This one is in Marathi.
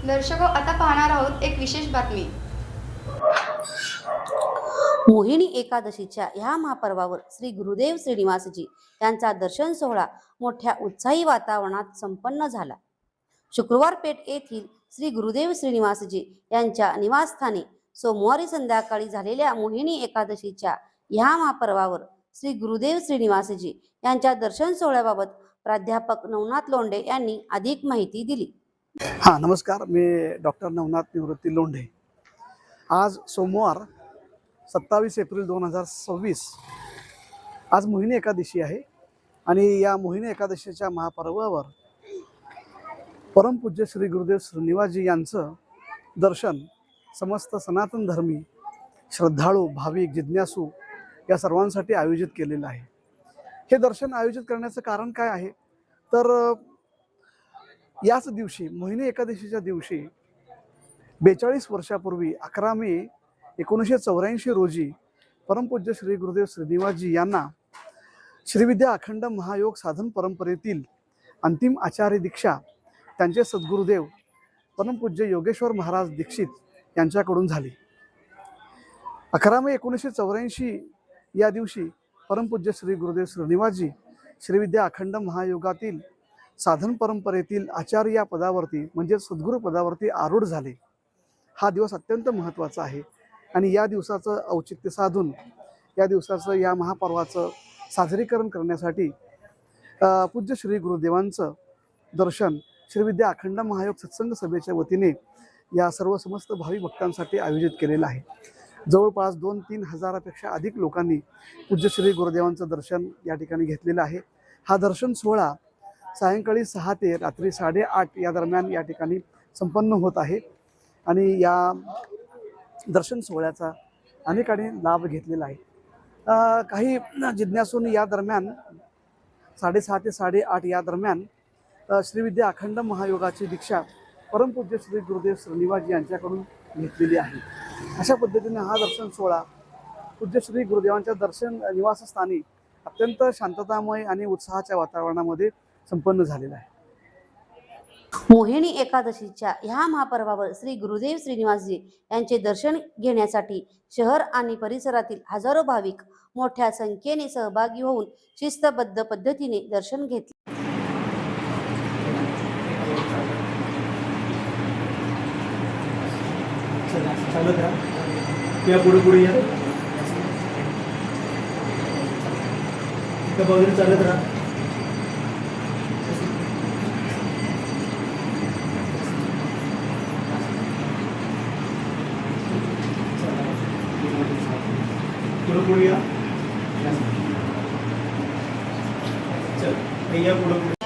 दर्शको, आता पाहणार आहोत एक विशेष बातमी. मोहिनी एकादशीच्या ह्या महापर्वावर श्री गुरुदेव श्रीनिवासजी यांचा दर्शन सोहळा मोठ्या उत्साही वातावरणात संपन्न झाला. शुक्रवार पेठ येथील श्री गुरुदेव श्रीनिवासजी यांच्या निवासस्थानी सोमवारी संध्याकाळी झालेल्या मोहिनी एकादशीच्या ह्या महापर्वावर श्री गुरुदेव श्रीनिवासजी यांच्या दर्शन सोहळ्याबाबत प्राध्यापक नवनाथ लोंढे यांनी अधिक माहिती दिली. नमस्कार. मी डॉक्टर नवनाथ निवृत्ती लोंढे. आज सोमवार 27 एप्रिल 2026. आज मोहिनी एकादशी आहे आणि या मोहिनी एकादशीच्या महापर्वावर परमपूज्य श्री गुरुदेव श्रीनिवासजी यांचं दर्शन समस्त सनातन धर्मी श्रद्धाळू, भाविक, जिज्ञासू या सर्वांसाठी आयोजित केलेलं आहे. हे दर्शन आयोजित करण्याचं कारण काय आहे तर याच दिवशी मोहिनी एकादशीच्या दिवशी 42 वर्षापूर्वी 11 मे 1984 रोजी परमपूज्य श्री गुरुदेव श्रीनिवासजी यांना श्रीविद्या अखंड महायोग साधन परंपरेतील अंतिम आचार्य दीक्षा त्यांचे सद्गुरुदेव परमपूज्य योगेश्वर महाराज दीक्षित यांच्याकडून झाली. 11 मे 1984 या दिवशी परमपूज्य श्री गुरुदेव श्रीनिवासजी श्रीविद्या अखंड महायोगातील साधन परंपरेतील आचार्य या पदावरती म्हणजे सद्गुरू पदावरती आरूढ झाले. हा दिवस अत्यंत महत्त्वाचा आहे आणि या दिवसाचं औचित्य साधून या महापर्वाचं साजरीकरण करण्यासाठी पूज्य श्री गुरुदेवांचं दर्शन श्रीविद्या अखंड महायोग सत्संग सभेच्या वतीने या सर्व समस्त भावी भक्तांसाठी आयोजित केलेलं आहे. जवळपास 2-3 हजारापेक्षा अधिक लोकांनी पूज्य श्री गुरुदेवांचं दर्शन या ठिकाणी घेतलेलं आहे. हा दर्शन सोहळा सायंकाळी 6 ते रात्री 8:30 या दरम्यान या ठिकाणी संपन्न होत आहे आणि या दर्शन सोहळ्याचा अनेकांनी लाभ घेतलेला आहे. काही जिज्ञासूंनी या दरम्यान 6:30 ते 8:30 या दरम्यान श्रीविद्या अखंड महायोगाची दीक्षा परमपूज्य श्री गुरुदेव श्रीनिवासजी यांच्याकडून घेतलेली आहे. अशा पद्धतीने हा दर्शन सोहळा पूज्य श्री गुरुदेवांच्या दर्शन निवासस्थानी अत्यंत शांततामय आणि उत्साहाच्या वातावरणामध्ये संपन्न झालेला आहे. मोहिनी एकादशीच्या ह्या महापर्वावर श्री गुरुदेव श्रीनिवासजी यांचे दर्शन घेण्यासाठी शहर आणि परिसरातील हजारो भाविक मोठ्या संख्येने सहभागी होऊन शिस्तबद्ध पद्धतीने दर्शन घेतले. पुढे या बाजूने चालत राहा. पुढे या. चल, पुढे